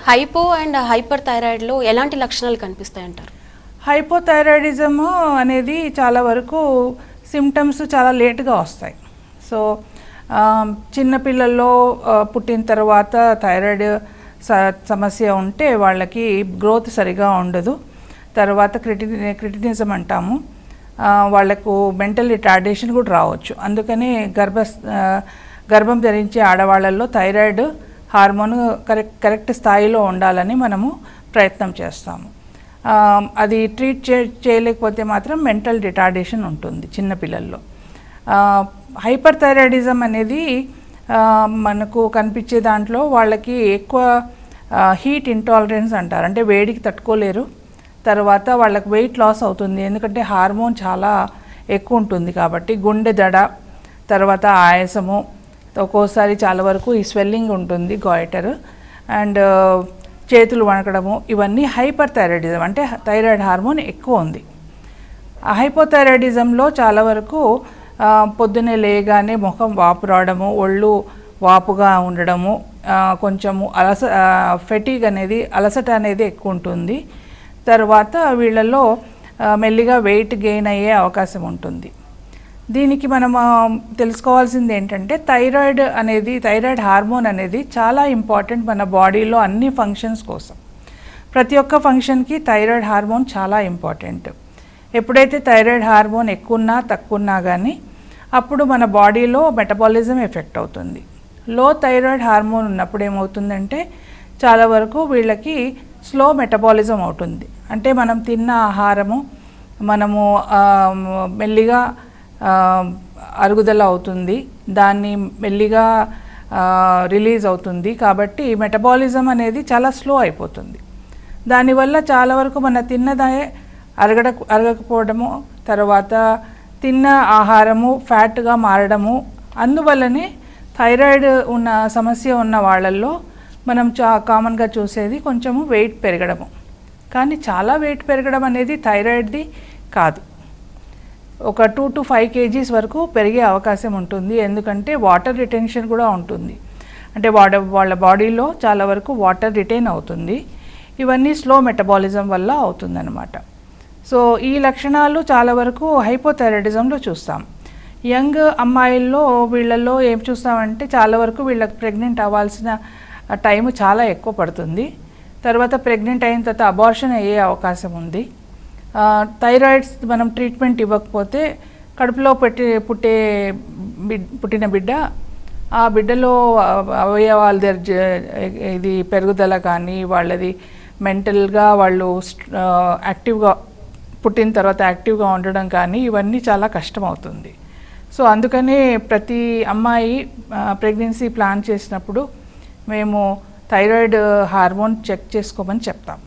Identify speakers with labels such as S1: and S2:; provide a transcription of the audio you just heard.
S1: Hypo and hyper థైరాయిడ్లో ఎలాంటి లక్షణాలు కనిపిస్తాయంటారు?
S2: Hypothyroidism అనేది చాలా వరకు సిమ్టమ్స్ చాలా లేట్గా వస్తాయి. సో చిన్నపిల్లల్లో పుట్టిన తర్వాత థైరాయిడ్ సమస్య ఉంటే వాళ్ళకి గ్రోత్ సరిగా ఉండదు. తర్వాత క్రిటినిజం అంటాము, వాళ్లకు మెంటల్ రిటార్డేషన్ కూడా రావచ్చు. అందుకని గర్భం ధరించే ఆడవాళ్ళల్లో థైరాయిడ్ హార్మోన్ కరెక్ట్ స్థాయిలో ఉండాలని మనము ప్రయత్నం చేస్తాము. అది ట్రీట్ చేయలేకపోతే మాత్రం మెంటల్ రిటార్డేషన్ ఉంటుంది చిన్నపిల్లల్లో. హైపర్ థైరాయిడిజం అనేది మనకు కనిపించే దాంట్లో వాళ్ళకి ఎక్కువ హీట్ ఇంటాలరెన్స్ అంటారు, అంటే వేడికి తట్టుకోలేరు. తర్వాత వాళ్ళకి వెయిట్ లాస్ అవుతుంది, ఎందుకంటే హార్మోన్ చాలా ఎక్కువ ఉంటుంది కాబట్టి. గుండె దడ, తర్వాత ఆయాసము, ఒక్కోసారి చాలా వరకు ఈ స్వెల్లింగ్ ఉంటుంది, గాయిటర్, అండ్ చేతులు వణకడము, ఇవన్నీ హైపర్ థైరాయిడిజం, అంటే థైరాయిడ్ హార్మోన్ ఎక్కువ ఉంది. ఆ హైపోథైరాయిడిజంలో చాలా వరకు పొద్దున్నే లేగానే ముఖం వాపు రావడము, ఒళ్ళు వాపుగా ఉండడము, కొంచెము ఫెటీగ్ అనేది, అలసట అనేది ఎక్కువ ఉంటుంది. తర్వాత వీళ్ళల్లో మెల్లిగా వెయిట్ గెయిన్ అయ్యే అవకాశం ఉంటుంది. దీనికి మనం తెలుసుకోవాల్సింది ఏంటంటే థైరాయిడ్ హార్మోన్ అనేది చాలా ఇంపార్టెంట్ మన బాడీలో అన్ని ఫంక్షన్స్ కోసం. ప్రతి ఒక్క ఫంక్షన్కి థైరాయిడ్ హార్మోన్ చాలా ఇంపార్టెంట్. ఎప్పుడైతే థైరాయిడ్ హార్మోన్ ఎక్కువన్నా తక్కువన్నా కానీ అప్పుడు మన బాడీలో మెటబాలిజం ఎఫెక్ట్ అవుతుంది. లో థైరాయిడ్ హార్మోన్ ఉన్నప్పుడు ఏమవుతుందంటే చాలా వరకు వీళ్ళకి స్లో మెటబాలిజం అవుతుంది. అంటే మనం తిన్న ఆహారము మనము మెల్లిగా అరుగుదల అవుతుంది, దాన్ని మెల్లిగా రిలీజ్ అవుతుంది. కాబట్టి మెటబాలిజం అనేది చాలా స్లో అయిపోతుంది. దానివల్ల చాలా వరకు మన తిన్నదే అరగకపోవడము, తర్వాత తిన్న ఆహారము ఫ్యాట్గా మారడము. అందువల్లనే థైరాయిడ్ ఉన్న సమస్య ఉన్న వాళ్ళల్లో మనం కామన్గా చూసేది కొంచెము వెయిట్ పెరగడము. కానీ చాలా వెయిట్ పెరగడం అనేది థైరాయిడ్ది కాదు. ఒక 2 to 5 kgs వరకు పెరిగే అవకాశం ఉంటుంది, ఎందుకంటే వాటర్ రిటెన్షన్ కూడా ఉంటుంది. అంటే వాళ్ళ బాడీలో చాలా వరకు వాటర్ రిటైన్ అవుతుంది. ఇవన్నీ స్లో మెటబాలిజం వల్ల అవుతుందన్నమాట. సో ఈ లక్షణాలు చాలా వరకు హైపోథైరాయిడిజంలో చూస్తాం. యంగ్ అమ్మాయిల్లో వీళ్ళల్లో ఏం చూస్తామంటే చాలా వరకు వీళ్ళకి ప్రెగ్నెంట్ అవ్వాల్సిన టైం చాలా ఎక్కువ పడుతుంది. తర్వాత ప్రెగ్నెంట్ అయిన తర్వాత అబార్షన్ అయ్యే అవకాశం ఉంది. థైరాయిడ్స్ మనం ట్రీట్మెంట్ ఇవ్వకపోతే కడుపులో పుట్టిన బిడ్డ, ఆ బిడ్డలో అవయవాల ఇది పెరుగుదల కానీ వాళ్ళది మెంటల్గా వాళ్ళు యాక్టివ్గా పుట్టిన తర్వాత యాక్టివ్గా ఉండడం కానీ ఇవన్నీ చాలా కష్టమవుతుంది. సో అందుకనే ప్రతి అమ్మాయి ప్రెగ్నెన్సీ ప్లాన్ చేసినప్పుడు మేము థైరాయిడ్ హార్మోన్ చెక్ చేసుకోమని చెప్తాం.